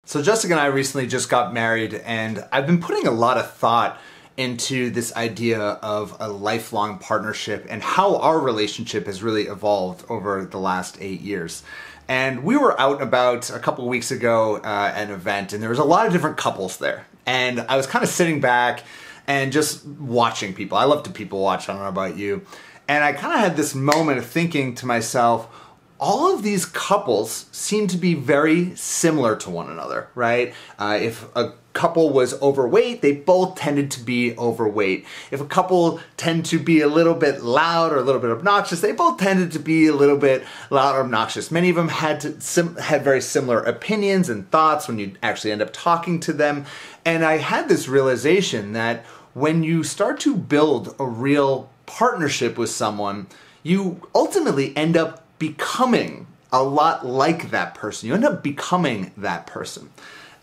So Jessica and I recently just got married, and I've been putting a lot of thought into this idea of a lifelong partnership and how our relationship has really evolved over the last 8 years. And we were out and about a couple of weeks ago at an event, and there was a lot of different couples there. And I was kind of sitting back and just watching people. I love to people watch, I don't know about you. And I kind of had this moment of thinking to myself, all of these couples seem to be very similar to one another, right? If a couple was overweight, they both tended to be overweight. If a couple tend to be a little bit loud or a little bit obnoxious, they both tended to be a little bit loud or obnoxious. Many of them had very similar opinions and thoughts when you actually end up talking to them. And I had this realization that when you start to build a real partnership with someone, you ultimately end up becoming a lot like that person. You end up becoming that person.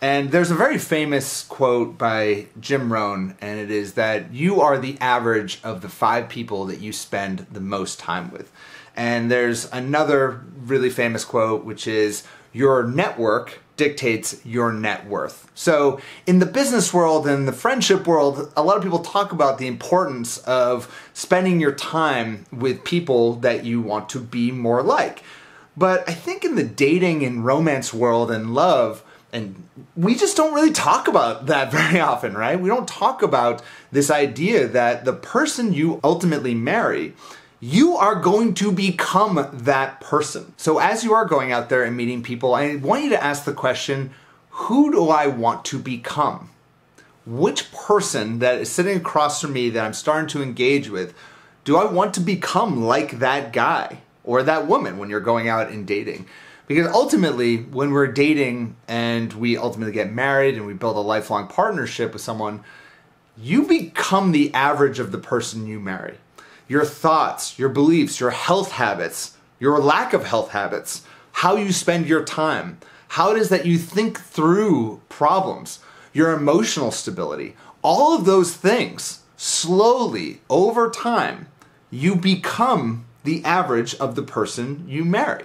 And there's a very famous quote by Jim Rohn, and it is that you are the average of the 5 people that you spend the most time with. And there's another really famous quote, which is, your network dictates your net worth. So in the business world and the friendship world, a lot of people talk about the importance of spending your time with people that you want to be more like. But I think in the dating and romance world and love, and we just don't really talk about that very often, right? We don't talk about this idea that the person you ultimately marry, you are going to become that person. So as you are going out there and meeting people, I want you to ask the question, who do I want to become? Which person that is sitting across from me that I'm starting to engage with, do I want to become like that guy or that woman when you're going out and dating? Because ultimately, when we're dating and we ultimately get married and we build a lifelong partnership with someone, you become the average of the person you marry. Your thoughts, your beliefs, your health habits, your lack of health habits, how you spend your time, how it is that you think through problems, your emotional stability, all of those things, slowly, over time, you become the average of the person you marry.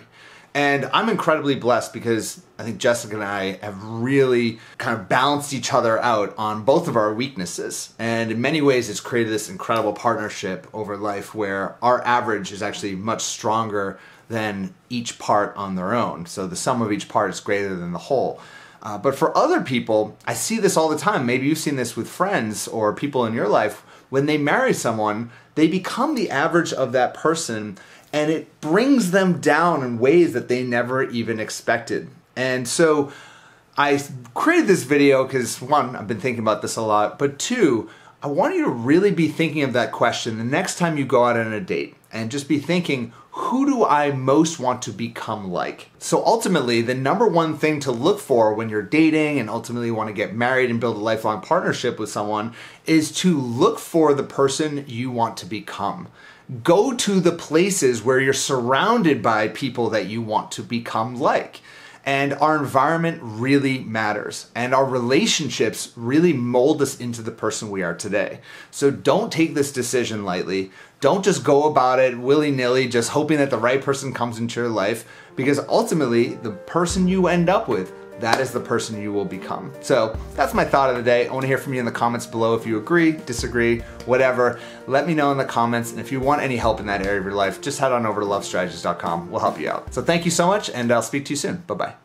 And I'm incredibly blessed because I think Jessica and I have really kind of balanced each other out on both of our weaknesses. And in many ways, it's created this incredible partnership over life where our average is actually much stronger than each part on their own. So the sum of each part is greater than the whole. But for other people, I see this all the time. Maybe you've seen this with friends or people in your life. When they marry someone, they become the average of that person, and it brings them down in ways that they never even expected. And so I created this video because, one, I've been thinking about this a lot, but two, I want you to really be thinking of that question the next time you go out on a date, and just be thinking, who do I most want to become like? So ultimately, the number one thing to look for when you're dating and ultimately want to get married and build a lifelong partnership with someone is to look for the person you want to become. Go to the places where you're surrounded by people that you want to become like. And our environment really matters. And our relationships really mold us into the person we are today. So don't take this decision lightly. Don't just go about it willy-nilly, just hoping that the right person comes into your life, because ultimately, the person you end up with, that is the person you will become. So that's my thought of the day. I want to hear from you in the comments below if you agree, disagree, whatever. Let me know in the comments. And if you want any help in that area of your life, just head on over to lovestrategies.com. We'll help you out. So thank you so much, and I'll speak to you soon. Bye-bye.